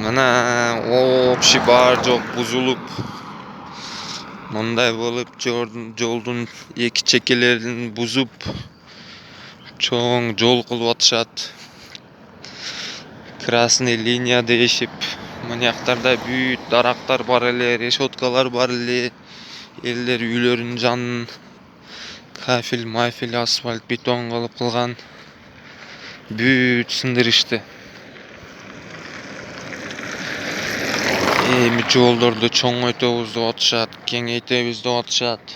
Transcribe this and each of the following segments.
Mana общий бар жок бузулуп, мындай болуп жолдун эки чекелерин бузуп, чоң жол кылып атышат. Красный линия дешип, мынаяктарда бүт дарактар бар эле, решеткалар бар эле. Элдер үйлөрүнүн жанын кафель, мафель, асфальт, бетон кылып кылган. Бүт сындырышты. Эми жолдорду чоңойтобуз деп атышат, кеңейтебиз деп атышат.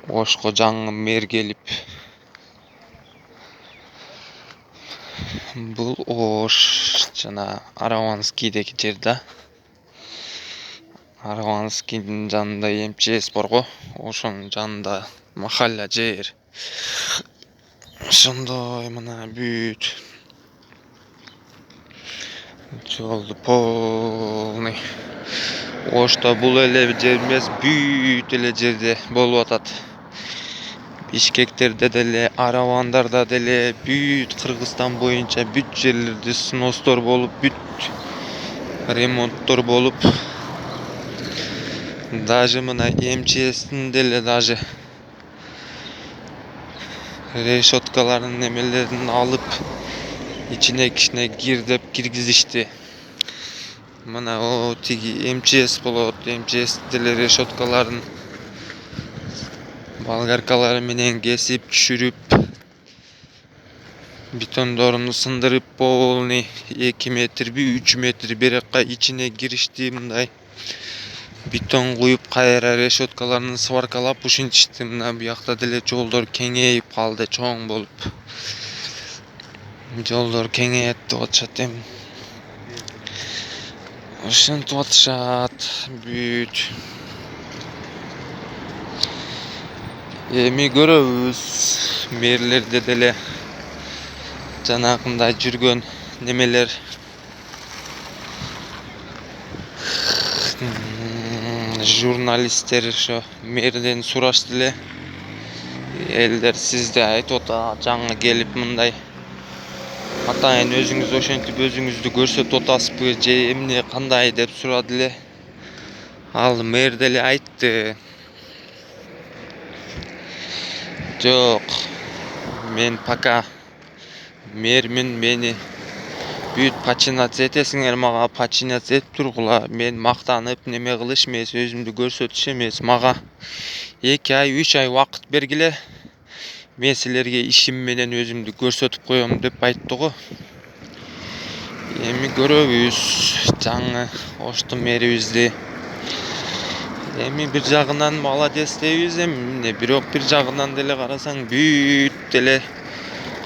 Ошко жаңы мэр келип, бул Ош жана Араванскийдеги жер да. Араванскийдин жанында МЧС бар го, ошонун жанында махалла жер. Ошондой мына бүт жолду полный. Ошто бул эле жер эмес, бүт эле жерде болуп атат. Бишкектерде деле, Аравандарда деле, бүт Кыргызстан боюнча бүт жерлерде сностор болуп, бүт ремонттор болуп, даже мына МЧСтин деле даже решеткаларын немелерин алып, ичине кичине кир деп киргизишти. Мына о тиги МЧС болот, МЧС деле решеткаларын болгаркалары менен кесип, түшүрүп, бетондорун сындырып, полный 2 метрби, 3 метр беракка ичине киришти, мындай бетон куюп, кайра решеткаларын сваркалап ушинтишти. Мына буякта деле жолдор кеңейип калды, чоң болуп. Жолдор кеңейет деп атышат эми. Ушинтип атышат бүт. Эми көрөбүз мэрлерде деле жанакындай жүргөн немелер журналисттер ошо мэрден сурашты эле. Элдер сизде айтып атат, жаңы келип мындай атайын өзүңүз ошентип өзүңүздү көрсөтүп атасызбы же эмне кандай деп сурады эле. Ал мэр деле айтты. Жок, мен пока мэрмин, мени бүт починация этесиңер, мага починация этип тургула. Мен мактанып неме кылыш эмес, өзүмдү көрсөтүш эмес. Мага 2 ай, 3 ай убакыт бергиле. Мен силерге ишим менен өзүмдү көрсөтүп коем деп айтты го. Эми көрөбүз жаңы Оштун мэрибизди. Эми бир жагынан молодец дейбиз эми, бирок бир жагынан деле карасаң бүт деле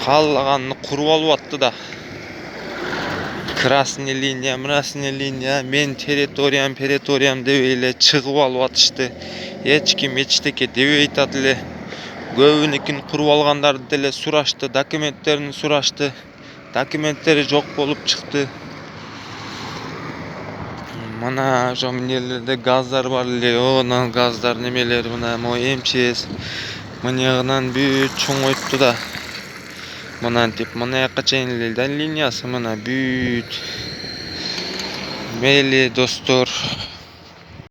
каалаганын куруп алып атты да. Красный линия, мрасный линия, мен территориям дебей эле чыгып алып атышты. Эч ким эчтеке дебей атат эле. Көбүнүкүн куруп алгандарды деле сурашты, документтерин сурашты. Документтери жок болуп чыкты. Мына ошо эмнелерде газдар бар эле, онан газдар немелер, мына МЧС мынягынан бүт чоңойтты да. Мынантип мынаяка чейин эле линиясы, мына бүт. Мейли достор,